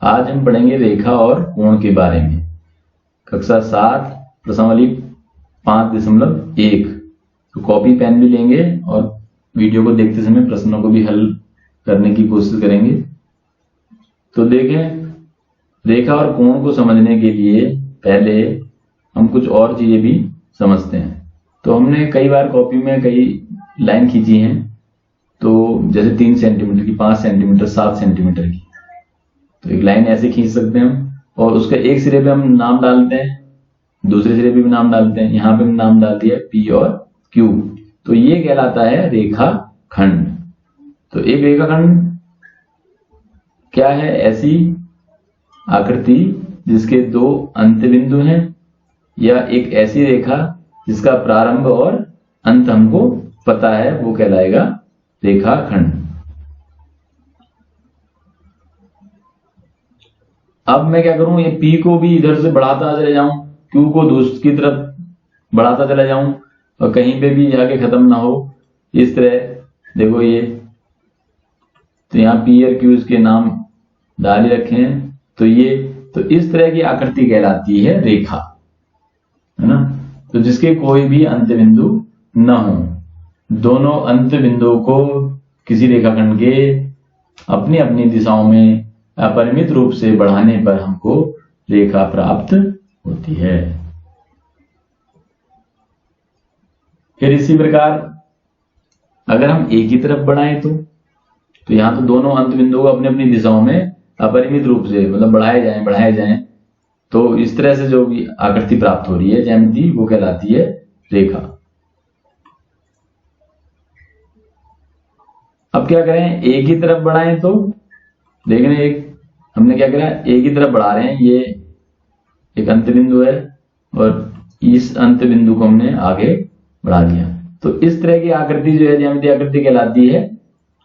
आज हम पढ़ेंगे रेखा और कोण के बारे में। कक्षा 7 प्रश्नावली 5.1। तो कॉपी पेन भी लेंगे और वीडियो को देखते समय प्रश्नों को भी हल करने की कोशिश करेंगे। तो देखें, रेखा और कोण को समझने के लिए पहले हम कुछ और चीजें भी समझते हैं। तो हमने कई बार कॉपी में कई लाइन खींची हैं, तो जैसे 3 सेंटीमीटर की, 5 सेंटीमीटर, 7 सेंटीमीटर की। तो एक लाइन ऐसे खींच सकते हैं हम, और उसका एक सिरे पे हम नाम डालते हैं, दूसरे सिरे पे भी नाम डालते हैं। यहाँ पे नाम डाल दिया P और Q। तो ये कहलाता है रेखाखंड। तो एक रेखाखंड क्या है? ऐसी आकृति जिसके 2 अंत बिंदु हैं, या एक ऐसी रेखा जिसका प्रारंभ और अंत हमको पता है, वो कहलाएगा रेखाखंड। अब मैं क्या करूं, ये P को भी इधर से बढ़ाता चले जाऊं, Q को दूसरी तरफ बढ़ाता चला जाऊं, और कहीं पे भी जाके खत्म ना हो। इस तरह देखो ये, तो यहाँ P और Q इसके नाम डाल ही रखे हैं। तो इस तरह की आकृति कहलाती है रेखा, है ना। तो जिसके कोई भी अंत बिंदु न हो, दोनों अंत बिंदुओं को किसी रेखाखंड के अपनी अपनी दिशाओं में अपरिमित रूप से बढ़ाने पर हमको रेखा प्राप्त होती है। फिर इसी प्रकार अगर हम एक ही तरफ बढ़ाएं तो यहां तो दोनों अंत बिंदुओं को अपनी अपनी दिशाओं में अपरिमित रूप से मतलब बढ़ाए जाएं, तो इस तरह से जो भी आकृति प्राप्त हो रही है, ज्यामिति, वो कहलाती है रेखा। अब क्या करें, एक ही तरफ बढ़ाएं तो देखने, हमने क्या करा, एक ही तरफ बढ़ा रहे हैं। ये एक अंत बिंदु है और इस अंत बिंदु को हमने आगे बढ़ा दिया। तो इस तरह की आकृति जो है, ज्यामितीय आकृति कहलाती है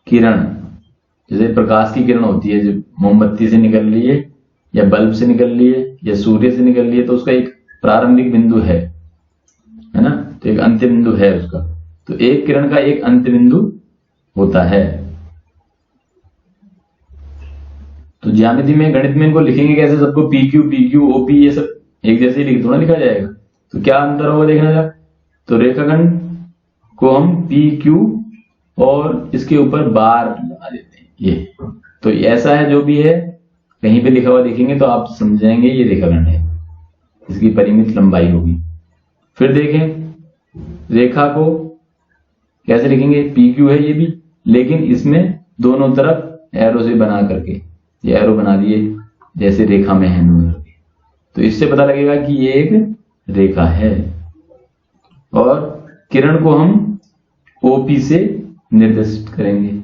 किरण। जैसे प्रकाश की किरण होती है, जो मोमबत्ती से निकल रही है, या बल्ब से निकल रही है, या सूर्य से निकल रही है, तो उसका एक प्रारंभिक बिंदु है ना। तो एक अंत बिंदु है उसका। तो एक किरण का एक अंत बिंदु होता है। तो ज्यामिति में, गणित में इनको लिखेंगे कैसे? सबको PQ, OP ये सब एक जैसे ही थोड़ा लिखा जाएगा। तो क्या अंतर होगा देखना जरा। तो रेखाखंड को हम PQ और इसके ऊपर बार लगा देते हैं, ये। तो ऐसा है, जो भी है कहीं पे लिखा हुआ देखेंगे तो आप समझेंगे ये रेखाखंड है, इसकी परिमित लंबाई होगी। फिर देखें, रेखा को कैसे लिखेंगे? PQ है ये भी, लेकिन इसमें दोनों तरफ एरो से बना करके, ये एरो बना दिए जैसे रेखा में है। तो इससे पता लगेगा कि ये एक रेखा है। और किरण को हम OP से निर्देशित करेंगे,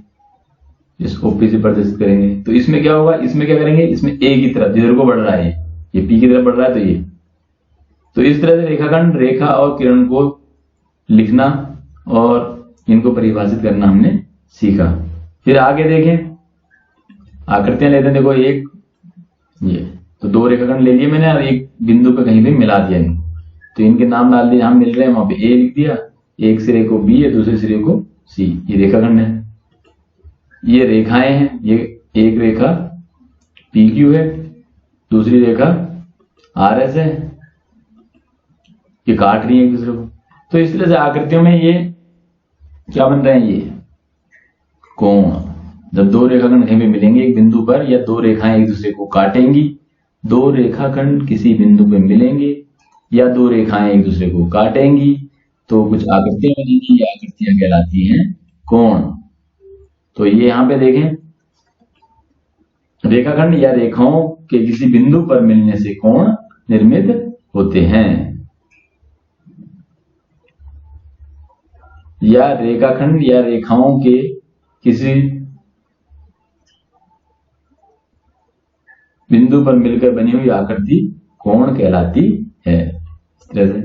इस OP से प्रदर्शित करेंगे। तो इसमें क्या होगा, इसमें क्या करेंगे, इसमें एक ही तरफ जिधर को बढ़ रहा है, ये P की तरफ बढ़ रहा है, तो ये। तो इस तरह से रेखाखंड, रेखा और किरण को लिखना और इनको परिभाषित करना हमने सीखा। फिर आगे देखें, आकृतियां लेते हैं। देखो, एक ये, तो 2 रेखाखंड ले लिए मैंने, और एक बिंदु पे कहीं भी मिला दिया इनको। तो इनके नाम डाल दिए, जहां मिल रहे हैं वहां पे A लिख दिया, एक सिरे को B है, दूसरे सिरे को C। ये रेखाखंड है, ये रेखाएं हैं। ये एक रेखा PQ है, दूसरी रेखा RS है, ये काट रही है एक दूसरे को। तो इस तरह से आकृतियों में ये क्या बन रहे हैं, ये कोण। जब 2 रेखाखंड कहीं पे मिलेंगे एक बिंदु पर, या 2 रेखाएं एक दूसरे को काटेंगी, 2 रेखाखंड किसी बिंदु पे मिलेंगे, या 2 रेखाएं एक दूसरे को काटेंगी, तो कुछ आकृतियां बनेंगी। ये आकृतियां कहलाती हैं कोण। तो ये यहां पे देखें, रेखाखंड या रेखाओं के किसी बिंदु पर मिलने से कोण निर्मित होते हैं। या रेखाखंड या रेखाओं के किसी बिंदु पर मिलकर बनी हुई आकृति कोण कहलाती है। इस तरह से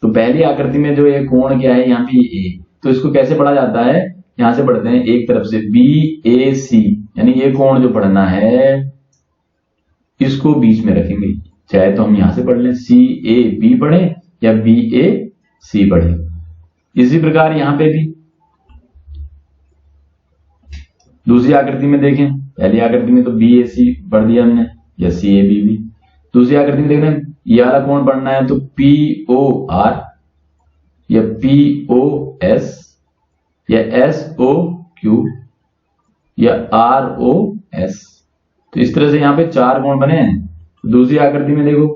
तो पहली आकृति में जो ये कोण क्या है, यहाँ पे A, तो इसको कैसे पढ़ा जाता है? यहां से पढ़ते हैं, एक तरफ से BAC, यानी ये कोण जो पढ़ना है इसको बीच में रखेंगे। चाहे तो हम यहां से पढ़ लें CAB पढ़े, या BAC पढ़े। इसी प्रकार यहां पे भी दूसरी आकृति में देखें, पहली आकृति में तो बी ए सी पढ़ दिया हमने, या सी ए बी भी। दूसरी आकृति में देखना है ये वाला कोण पढ़ना है तो पी ओ आर या पी ओ एस या एस ओ क्यू या आर ओ एस। तो इस तरह से यहाँ पे 4 कोण बने हैं। तो दूसरी आकृति में देखो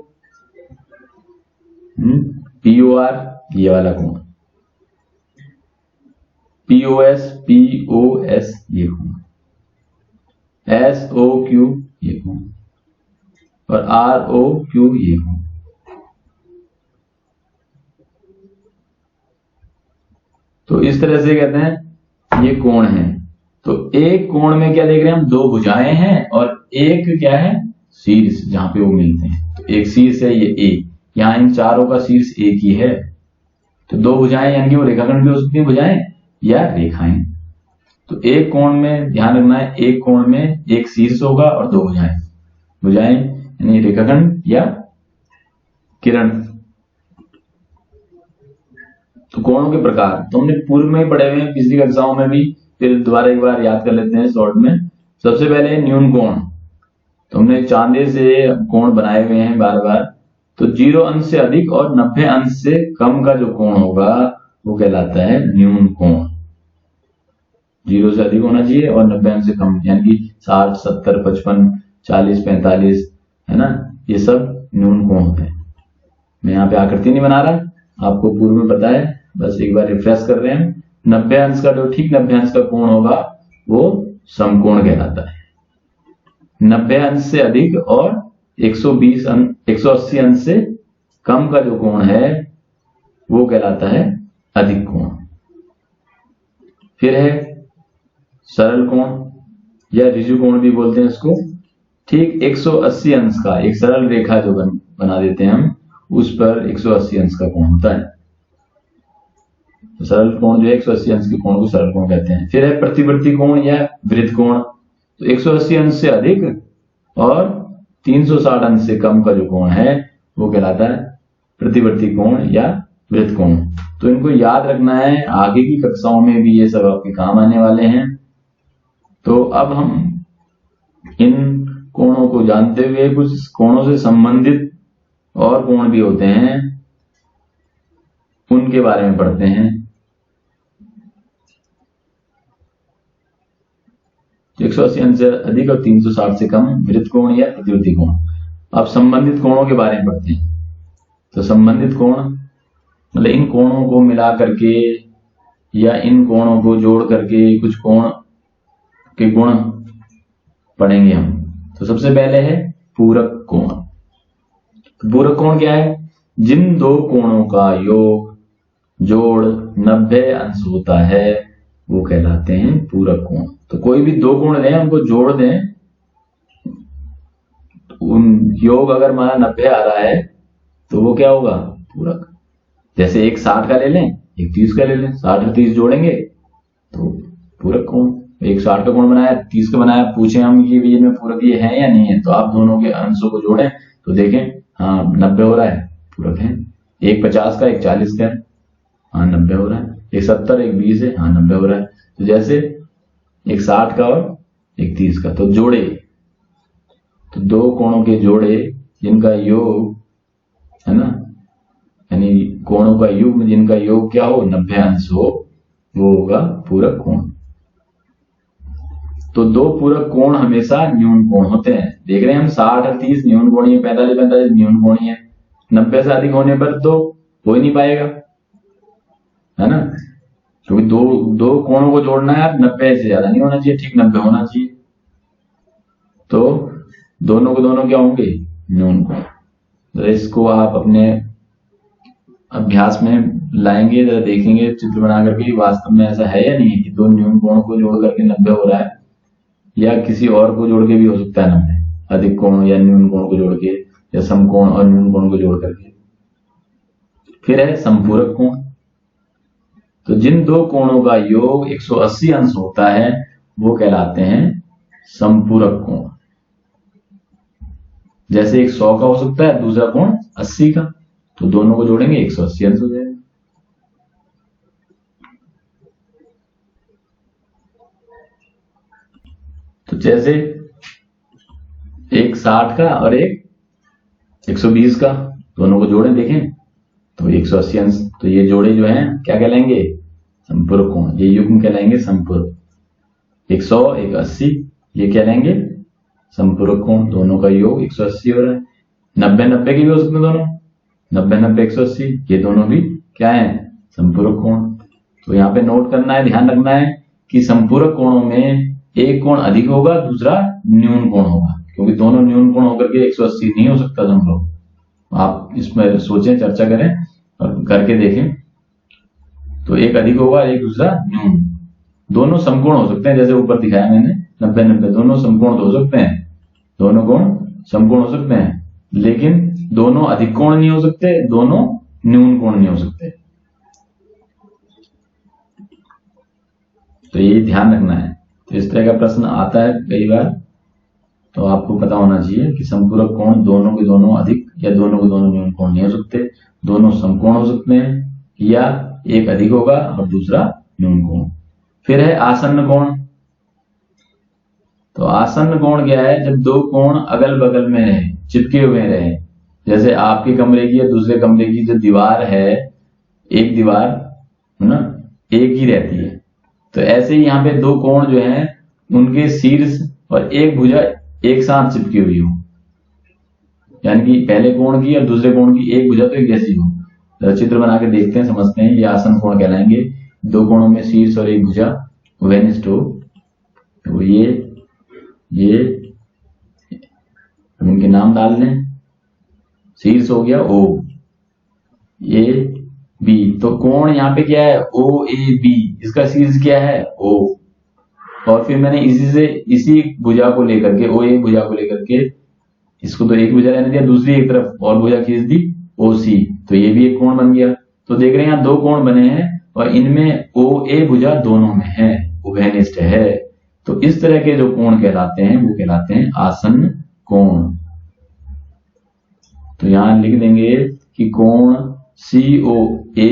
पी ओ आर ये वाला कोण, पी ओ एस ये कोण, एस ओ क्यू ये कोण और आर ओ क्यू ये कोण। तो इस तरह से कहते हैं ये कोण है। तो एक कोण में क्या देख रहे हैं हम, 2 भुजाएं हैं और एक क्या है शीर्ष जहां पे वो मिलते हैं। तो एक शीर्ष है ये ए, यहां इन चारों का शीर्ष एक ही है। तो 2 भुजाएं यानी कि वो रेखाखंड भी हो सकती है भुजाएं या रेखाएं। तो एक कोण में ध्यान रखना है, एक कोण में एक शीर्ष होगा और 2 भुजाएं, भुजाएं यानी रेखाखंड या किरण। तो कोणों के प्रकार तो हमने पूर्व में ही पढ़े हुए हैं पिछली कक्षाओं में भी, फिर दोबारा एक बार याद कर लेते हैं शॉर्ट में। सबसे पहले न्यून कोण, तो हमने चांदे से कोण बनाए हुए हैं बार बार। तो 0 अंश से अधिक और 90 अंश से कम का जो कोण होगा वो कहलाता है न्यून कोण। 0 से अधिक होना चाहिए और 90 अंश से कम, यानी कि 60, 70, 55, 40, 45 है ना, ये सब न्यून कोण होते हैं। मैं यहाँ पे आकृति नहीं बना रहा, आपको पूर्व में पता है, बस एक बार रिफ्रेश कर रहे हैं। 90 अंश का जो ठीक 90 अंश का कोण होगा वो समकोण कहलाता है। 90 अंश से अधिक और 180 अंश से कम का जो कोण है वो कहलाता है अधिक कोण। फिर है सरल कोण या ऋजु कोण भी बोलते हैं इसको। ठीक 180 अंश का एक सरल रेखा जो बना देते हैं हम, उस पर 180 अंश का कोण होता है। तो सरल कोण जो है 180 अंश के कोण को सरल कोण कहते हैं। फिर है प्रतिवर्ती कोण या वृत्त कोण। तो 180 अंश से अधिक और 360 अंश से कम का जो कोण है वो कहलाता है प्रतिवर्ती कोण या वृत्त कोण। तो इनको याद रखना है, आगे की कक्षाओं में भी ये सब आपके काम आने वाले हैं। तो अब हम इन कोणों को जानते हुए कुछ कोणों से संबंधित और कोण भी होते हैं उनके बारे में पढ़ते हैं। 180 अंश से अधिक और 360 से कम वृत्त कोण या प्रतिवर्ती कोण। अब संबंधित कोणों के बारे में पढ़ते हैं। तो संबंधित कोण मतलब इन कोणों को मिला करके या इन कोणों को जोड़ करके कुछ कोण के गुण पढ़ेंगे हम। तो सबसे पहले है पूरक कोण। तो पूरक कोण क्या है, जिन 2 कोणों का योग जोड़ 90 अंश होता है वो कहलाते हैं पूरक कोण। तो कोई भी 2 कोण लें, उनको जोड़ दें, उन योग अगर हमारा 90 आ रहा है तो वो क्या होगा पूरक। जैसे एक 60 का ले लें, एक 30 का ले लें, 60 और 30 जोड़ेंगे तो पूरक कोण। एक 60 का कोण बनाया, 30 का बनाया, पूछे हम कि ये में पूरक ये है या नहीं है, तो आप दोनों के अंशों को जोड़ें तो देखें हाँ 90 हो रहा है, पूरक है। एक 50 का, एक 40 का है, हाँ 90 हो रहा है। एक 70, एक 20 है, हाँ 90 हो रहा है। तो जैसे एक 60 का और एक 30 का, तो जोड़े, तो 2 कोणों के जोड़े जिनका योग है ना, यानी कोणों का युग्म जिनका योग क्या हो 90 अंश हो, वो होगा पूरक कोण। तो 2 पूरक कोण हमेशा न्यून कोण होते हैं। देख रहे हैं हम 60 और 30 न्यून कोणीय है, 45 न्यून कोणीय है। 90 से अधिक होने पर तो हो ही नहीं पाएगा, है ना, क्योंकि दो कोणों को जोड़ना है, 90 से ज्यादा नहीं होना चाहिए, ठीक 90 होना चाहिए। तो दोनों को दोनों क्या होंगे न्यून कोण। तो इसको आप अपने अभ्यास में लाएंगे, जरा देखेंगे चित्र बना करके वास्तव में ऐसा है या नहीं है कि 2 न्यून कोण को जोड़ करके 90 हो रहा है, या किसी और को जोड़ के भी हो सकता है 90, अधिक कोण या न्यून कोण को जोड़ के, या समकोण और न्यून कोण को जोड़ करके। फिर है संपूरक कोण। तो जिन 2 कोणों का योग 180 अंश होता है वो कहलाते हैं संपूरक कोण। जैसे एक 100 का हो सकता है, दूसरा कोण 80 का, तो दोनों को जोड़ेंगे 180 अंश हो जाएगा। तो जैसे एक 60 का और एक 120 का, दोनों को जोड़े देखें तो 180 अंश। तो ये जोड़े जो हैं क्या कहलाएंगे? संपूरक कोण। ये युग्म कहलाएंगे संपूरक। 100 एक 80, ये कहलाएंगे संपूरक कोण। दोनों का योग 180 हो रहा है। 90-90 के भी हो सकते हैं दोनों, 90-90 180, ये दोनों भी क्या है? संपूरक कोण। तो यहाँ पे नोट करना है, ध्यान रखना है कि संपूरक कोणों में एक कोण अधिक होगा, दूसरा न्यून कोण होगा, क्योंकि दोनों न्यून कोण होकर के 180 नहीं हो सकता संभव। आप इसमें सोचें, चर्चा करें और करके देखें। तो एक अधिक होगा, एक दूसरा न्यून। दोनों समकोण हो सकते हैं, जैसे ऊपर दिखाया मैंने 90-90, दोनों समकोण हो सकते हैं, दोनों कोण समकोण हो सकते हैं, लेकिन दोनों अधिक कोण नहीं हो सकते, दोनों न्यून कोण नहीं हो सकते। तो ये ध्यान रखना है। तो इस तरह का प्रश्न आता है कई बार, तो आपको पता होना चाहिए कि संपूरक कोण दोनों के दोनों अधिक या दोनों के दोनों न्यून कोण नहीं हो सकते, दोनों समकोण हो सकते हैं, या एक अधिक होगा और दूसरा न्यून कोण। फिर है आसन्न कोण। तो आसन्न कोण क्या है? जब दो कोण अगल बगल में रहे, चिपके हुए रहे, जैसे आपके कमरे की या दूसरे कमरे की जो दीवार है, एक दीवार है ना, एक ही रहती है। तो ऐसे ही यहाँ पे दो कोण जो हैं उनके शीर्ष और एक भुजा एक साथ चिपकी हुई हो, यानी कि पहले कोण की और दूसरे कोण की एक भुजा तो एक जैसी हो। चित्र बना के देखते हैं, समझते हैं। ये आसन्न कोण कहलाएंगे। दो कोणों में शीर्ष और एक भुजा उभयनिष्ठ हो। तो ये इनके नाम डाल लें। शीर्ष हो गया O, ए बी। तो कोण यहाँ पे क्या है? OAB। इसका शीर्ष क्या है? O। और फिर मैंने इसी भुजा को लेकर के, OA भुजा को लेकर के, इसको तो एक भुजा रहने दिया, दूसरी एक तरफ और भुजा खींच दी OC। तो ये भी एक कोण बन गया। तो देख रहे हैं यहाँ दो कोण बने हैं और इनमें OA भुजा दोनों में है, उभयनिष्ठ है। तो इस तरह के जो कोण कहलाते हैं वो कहलाते हैं आसन्न कोण। तो यहां लिख देंगे कि कोण COA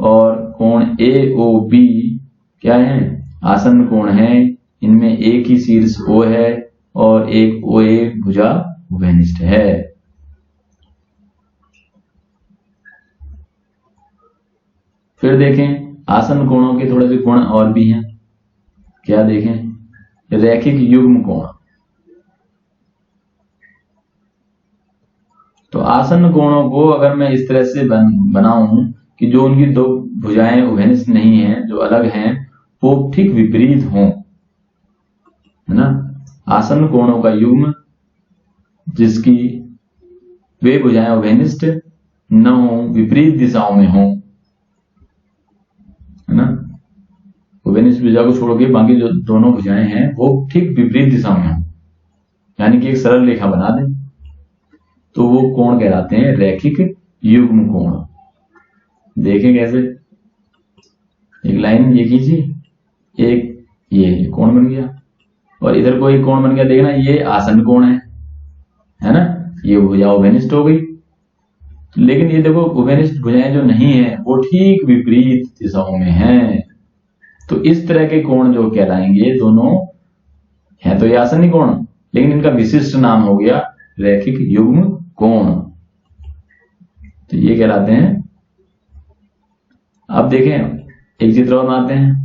और कोण AOB क्या है? आसन्न कोण है। इनमें एक ही शीर्ष O है और एक OA भुजा उभयनिष्ठ है। फिर देखें आसन्न कोणों के थोड़े से गुण और भी हैं। क्या देखें? रैखिक युग्म कोण। तो आसन्न कोणों को अगर मैं इस तरह से बनाऊं कि जो उनकी दो भुजाएं उभयनिष्ठ नहीं है, जो अलग हैं, वो ठीक विपरीत हों, है ना। आसन्न कोणों का युग्म जिसकी वे भुजाएं उभयनिष्ठ न हो, विपरीत दिशाओं में हो, है ना। उभयनिष्ठ भुजा को छोड़ के बाकी जो दोनों भुजाएं हैं वो ठीक विपरीत दिशा में हो, यानी कि एक सरल रेखा बना दें, तो वो कोण कहलाते हैं रैखिक युग्म कोण। देखें कैसे? एक लाइन ये खींची, एक ये कोण बन गया और इधर को एक कोण बन गया। देखना ये आसन्न कोण है ना, ये भुजा उभयनिष्ठ हो गई। लेकिन ये देखो उभयनिष्ठ भुजाएं जो नहीं है वो ठीक विपरीत दिशाओं में हैं। तो इस तरह के कोण जो कहलाएंगे, दोनों है तो ये आसन्न कोण, लेकिन इनका विशिष्ट नाम हो गया रैखिक युग्म कोण। तो ये कहलाते हैं। अब देखें एक चित्र और बनाते हैं।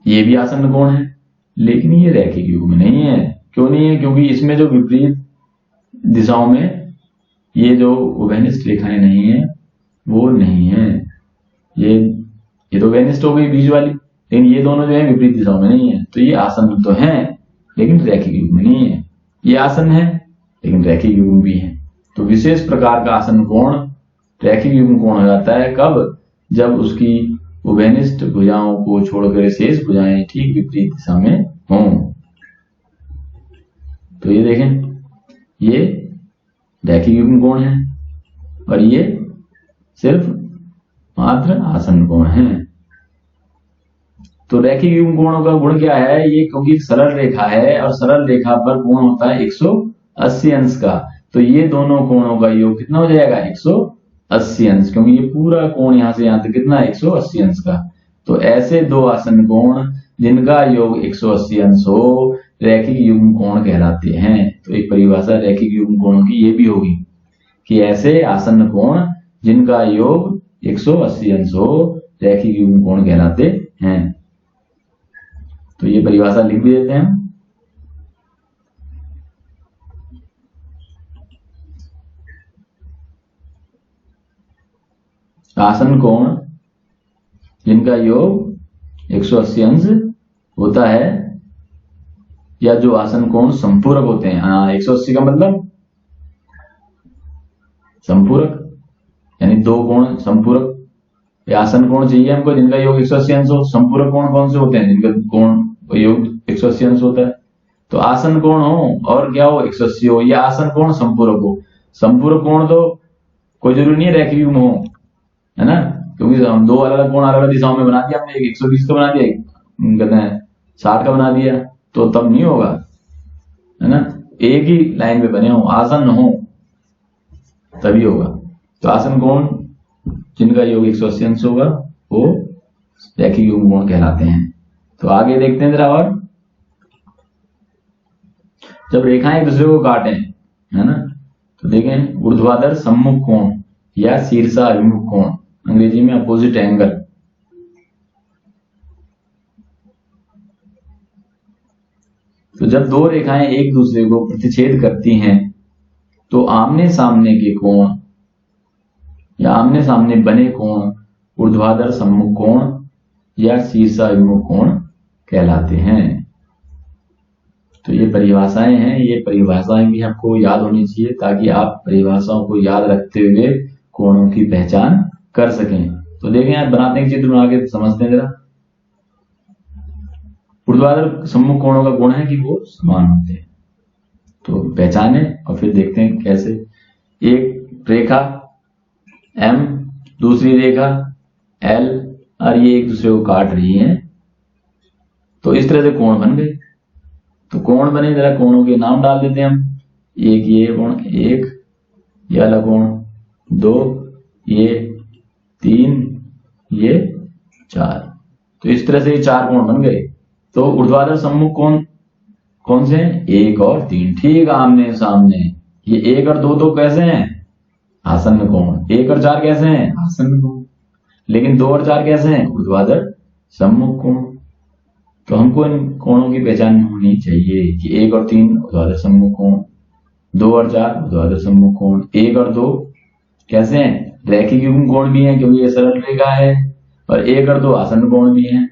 ये भी आसन्न कोण है, लेकिन ये रैखिक युग्म नहीं है। क्यों नहीं है? क्योंकि इसमें जो विपरीत दिशाओं में ये जो उभयनिष्ठ रेखाएं नहीं है वो नहीं है। ये तो उभयनिष्ठ हो गई बीच वाली, लेकिन ये दोनों जो है विपरीत दिशाओं में नहीं है। तो ये आसन्न तो है लेकिन रैखिक युग्म नहीं है। ये आसन्न है लेकिन रैखिक युग्म भी है। तो विशेष प्रकार का आसन्न कोण रैखिक युग्म कोण हो जाता है। कब? जब उसकी उभयनिष्ठ भुजाओं को छोड़कर शेष भुजाएं ठीक विपरीत दिशा में हों। तो ये देखें, ये रैखिक युग्म कोण है और ये सिर्फ मात्र आसन्न कोण है। तो रैखिक युग्म कोणों का गुण क्या है? ये क्योंकि सरल रेखा है और सरल रेखा पर कोण होता है 180 अंश का। तो ये दोनों कोणों का योग कितना हो जाएगा? 180 अंश, क्योंकि ये पूरा कोण यहां से यहां तक कितना है? 180 अंश का। तो ऐसे दो आसन्न कोण जिनका योग 180 अंश हो रैखिक युग्म कोण कहलाते हैं। तो एक परिभाषा रैखिक युग्म कोणों की ये भी होगी कि ऐसे आसन्न कोण जिनका योग 180 अंश हो रैखिक युग्म कोण कहलाते हैं। तो ये परिभाषा लिख भी देते हैं। आसन्न कोण जिनका योग 180 अंश होता है या जो आसन्न कोण संपूरक होते हैं। 180 का मतलब संपूरक, यानी दो कोण संपूरक। आसन्न कोण चाहिए हमको जिनका योग 180 अंश हो। संपूरक कोण कौन से होते हैं? जिनका कोण योग 180 अंश होता है। तो आसन्न कोण हो और क्या हो 180 हो, या आसन्न कोण संपूरक हो। संपूरक कोण तो कोई जरूरी नहीं है रैखिक युग्म हो, है ना, क्योंकि हम दो अलग अलग कोण अलग अलग दिशाओं में बना दिया हमने, 120 का बना दिया, कहते हैं 60 का बना दिया, तो तब नहीं होगा, है ना। एक ही लाइन में बने हो, आसन्न हो, तभी होगा। तो आसन्न कोण जिनका योग 180 अंश होगा वो रैखिक युग्म कोण कहलाते हैं। तो आगे देखते हैं जरा। और जब रेखाएं एक दूसरे को काटें, है ना, तो देखें ऊर्ध्वाधर सम्मुख कोण या शीर्षाभिमुख कोण, अंग्रेजी में अपोजिट एंगल। तो जब दो रेखाएं एक दूसरे को प्रतिच्छेद करती हैं तो आमने सामने के कोण या आमने सामने बने कोण ऊर्ध्वाधर सम्मुख कोण या शीर्षाभिमुख कोण कहलाते हैं। तो ये परिभाषाएं हैं, ये परिभाषाएं भी आपको याद होनी चाहिए ताकि आप परिभाषाओं को याद रखते हुए कोणों की पहचान कर सकें। तो देखें आप बनाते हैं चित्र बना के समझते हैं जरा। ऊर्ध्वाधर सम्मुख कोणों का गुण है कि वो समान होते हैं। तो पहचाने और फिर देखते हैं कैसे। एक रेखा M, दूसरी रेखा L, और ये एक दूसरे को काट रही हैं, तो इस तरह से कोण बन गए। तो कोण बने, जरा कोणों के नाम डाल देते हैं हम। एक ये कोण 1, ये वाला कोण 2, ये 3, ये 4। तो इस तरह से ये 4 कोण बन गए। तो ऊर्ध्वाधर सम्मुख कोण कौन से हैं? 1 और 3, ठीक आमने सामने। ये 1 और 2 तो कैसे हैं? आसन्न कोण। 1 और 4 कैसे हैं? आसन्न कोण। लेकिन 2 और 4 कैसे हैं? ऊर्ध्वाधर सम्मुख कोण। तो हमको इन कोणों की पहचान होनी चाहिए कि 1 और 3 ऊर्ध्वाधर सम्मुख कोण, 2 और 4 ऊर्ध्वाधर सम्मुख कोण। 1 और 2 कैसे हैं? रैखिक युग्म कोण भी हैं क्योंकि ये सरल रेखा है, और 1 और 2 आसन्न कोण भी हैं,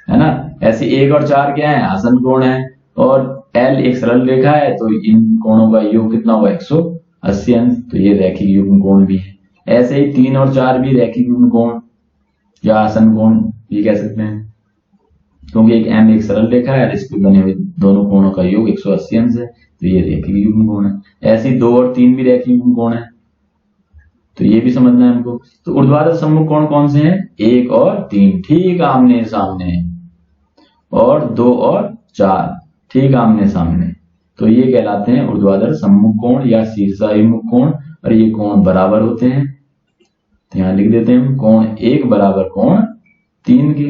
है ना। ऐसे 1 और 4 क्या है? आसन्न कोण है, और L एक सरल रेखा है, तो इन कोणों का योग कितना होगा? 180 अंश। तो ये रैखिक युग्म कोण भी है। ऐसे ही 3 और 4 भी रैखिक युग्म कोण या आसन्न कोण ये कह सकते हैं, क्योंकि एक M एक सरल रेखा है, इस पे बने हुए दोनों कोणों का योग 180 अंश है, तो ये रैखिक युग्म कोण है। ऐसे ही 2 और 3 भी रैखिक युग्म कोण है, तो ये भी समझना है हमको। तो ऊर्ध्वाधर सम्मुख कोण कौन से हैं? 1 और 3 ठीक आमने सामने, और 2 और 4 ठीक आमने सामने। तो ये कहलाते हैं ऊर्ध्वाधर सम्मुख कोण या शीर्षाभिमुख कोण, और ये कोण बराबर होते हैं। तो यहां लिख देते हैं कोण 1 बराबर कोण 3 के।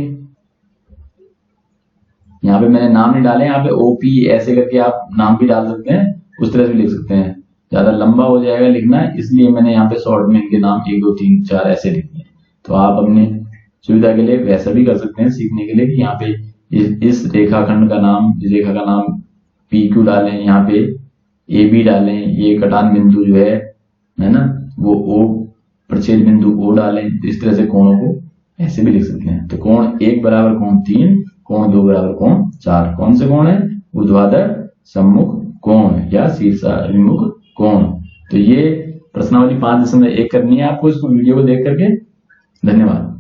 यहाँ पे मैंने नाम नहीं डाले, यहाँ पे OP ऐसे करके आप नाम भी डाल सकते हैं, उस तरह से भी लिख सकते हैं। ज्यादा लंबा हो जाएगा लिखना, इसलिए मैंने यहाँ पे शॉर्ट में इनके नाम 1 2 3 4 ऐसे लिख दिए। तो आप अपने सुविधा के लिए वैसा भी कर सकते हैं सीखने के लिए कि यहाँ पे इस रेखाखंड का नाम, इस रेखा का नाम PQ डालें, यहाँ पे AB डालें, ये कटान बिंदु जो है ना, वो O प्रच्छेद बिंदु O डालें। इस तरह से कोणों को ऐसे भी लिख सकते हैं। तो कोण 1 बराबर कोण 3, कोण 2 बराबर कोण 4। कौन से कोण है? ऊर्ध्वाधर सम्मुख कोण या शीर्षाभिमुख कोण। तो ये प्रश्नावली 5.1 करनी है आपको इसको वीडियो को देख करके। धन्यवाद।